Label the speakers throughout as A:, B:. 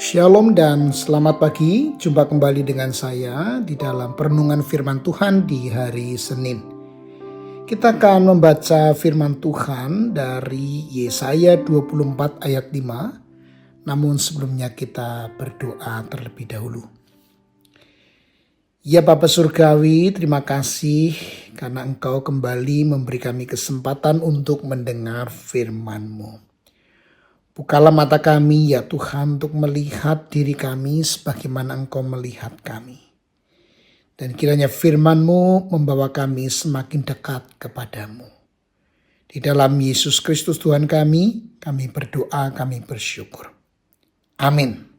A: Shalom dan selamat pagi. Jumpa kembali dengan saya di dalam perenungan firman Tuhan di hari Senin. Kita akan membaca firman Tuhan dari Yesaya 24 ayat 5. Namun sebelumnya kita berdoa terlebih dahulu. Ya Bapa Surgawi, terima kasih karena Engkau kembali memberi kami kesempatan untuk mendengar firman-Mu. Bukalah mata kami ya Tuhan untuk melihat diri kami sebagaimana Engkau melihat kami. Dan kiranya firman-Mu membawa kami semakin dekat kepadamu. Di dalam Yesus Kristus Tuhan kami berdoa, kami bersyukur. Amin.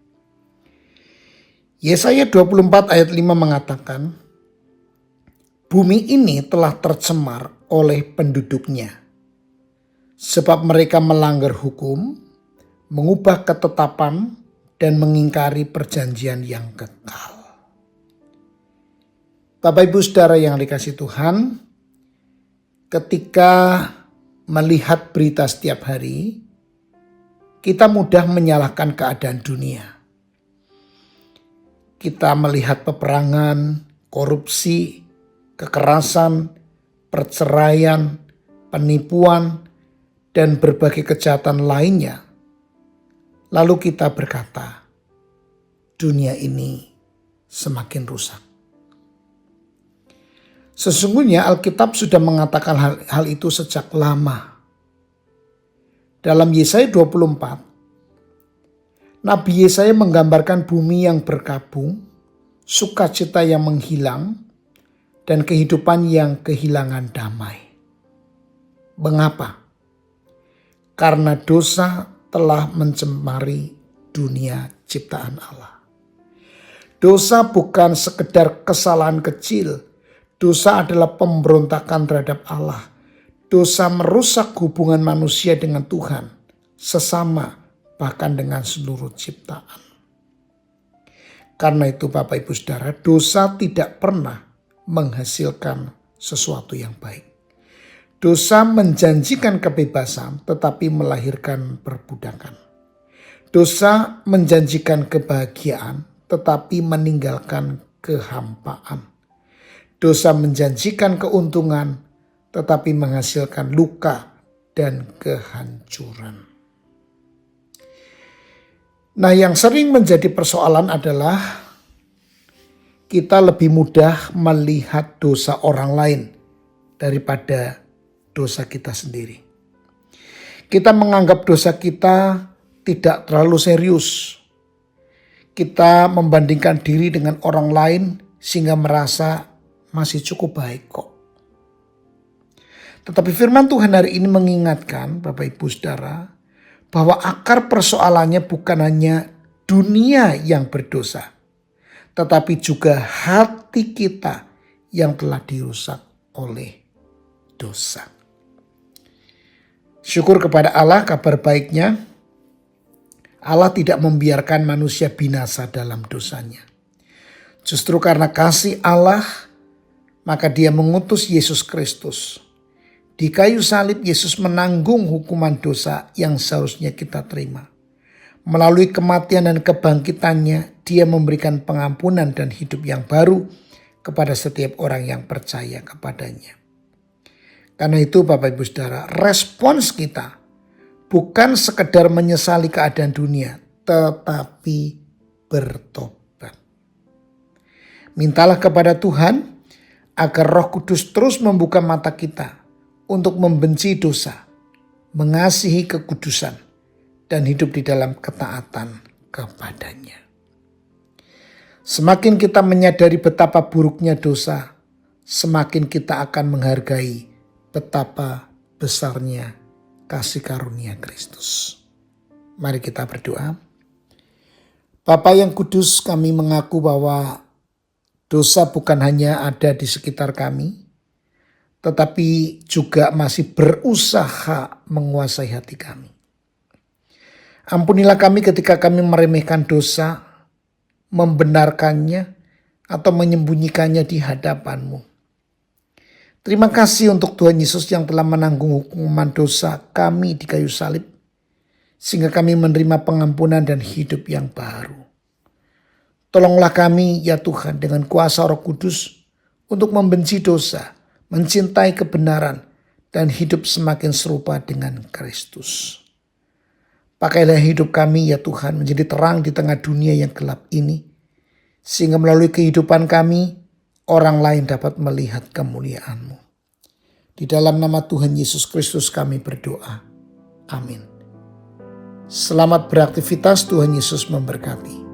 A: Yesaya 24 ayat 5 mengatakan, bumi ini telah tercemar oleh penduduknya, sebab mereka melanggar hukum, mengubah ketetapan, dan mengingkari perjanjian yang kekal. Bapak Ibu Saudara yang dikasihi Tuhan, ketika melihat berita setiap hari, kita mudah menyalahkan keadaan dunia. Kita melihat peperangan, korupsi, kekerasan, perceraian, penipuan, dan berbagai kejahatan lainnya. Lalu kita berkata, dunia ini semakin rusak. Sesungguhnya Alkitab sudah mengatakan hal itu sejak lama. Dalam Yesaya 24, Nabi Yesaya menggambarkan bumi yang berkabung, sukacita yang menghilang, dan kehidupan yang kehilangan damai. Mengapa? Karena dosa telah mencemari dunia ciptaan Allah. Dosa bukan sekedar kesalahan kecil. Dosa adalah pemberontakan terhadap Allah. Dosa merusak hubungan manusia dengan Tuhan, sesama, bahkan dengan seluruh ciptaan. Karena itu Bapak Ibu Saudara, dosa tidak pernah menghasilkan sesuatu yang baik. Dosa menjanjikan kebebasan tetapi melahirkan perbudakan. Dosa menjanjikan kebahagiaan tetapi meninggalkan kehampaan. Dosa menjanjikan keuntungan tetapi menghasilkan luka dan kehancuran. Nah, yang sering menjadi persoalan adalah kita lebih mudah melihat dosa orang lain daripada dosa kita sendiri. Kita menganggap dosa kita tidak terlalu serius. Kita membandingkan diri dengan orang lain sehingga merasa masih cukup baik kok. Tetapi firman Tuhan hari ini mengingatkan Bapak Ibu Saudara bahwa akar persoalannya bukan hanya dunia yang berdosa, tetapi juga hati kita yang telah dirusak oleh dosa. Syukur kepada Allah, kabar baiknya Allah tidak membiarkan manusia binasa dalam dosanya. Justru karena kasih Allah, maka Dia mengutus Yesus Kristus. Di kayu salib Yesus menanggung hukuman dosa yang seharusnya kita terima. Melalui kematian dan kebangkitannya, Dia memberikan pengampunan dan hidup yang baru kepada setiap orang yang percaya kepadanya. Karena itu Bapak Ibu Saudara, respons kita bukan sekedar menyesali keadaan dunia, tetapi bertobat. Mintalah kepada Tuhan agar Roh Kudus terus membuka mata kita untuk membenci dosa, mengasihi kekudusan, dan hidup di dalam ketaatan kepadanya. Semakin kita menyadari betapa buruknya dosa, semakin kita akan menghargai betapa besarnya kasih karunia Kristus. Mari kita berdoa. Bapa yang kudus, kami mengaku bahwa dosa bukan hanya ada di sekitar kami, tetapi juga masih berusaha menguasai hati kami. Ampunilah kami ketika kami meremehkan dosa, membenarkannya, atau menyembunyikannya di hadapan-Mu. Terima kasih untuk Tuhan Yesus yang telah menanggung hukuman dosa kami di kayu salib, sehingga kami menerima pengampunan dan hidup yang baru. Tolonglah kami ya Tuhan dengan kuasa Roh Kudus untuk membenci dosa, mencintai kebenaran, dan hidup semakin serupa dengan Kristus. Pakailah hidup kami ya Tuhan menjadi terang di tengah dunia yang gelap ini, sehingga melalui kehidupan kami, orang lain dapat melihat kemuliaan-Mu. Di dalam nama Tuhan Yesus Kristus kami berdoa. Amin. Selamat beraktivitas, Tuhan Yesus memberkati.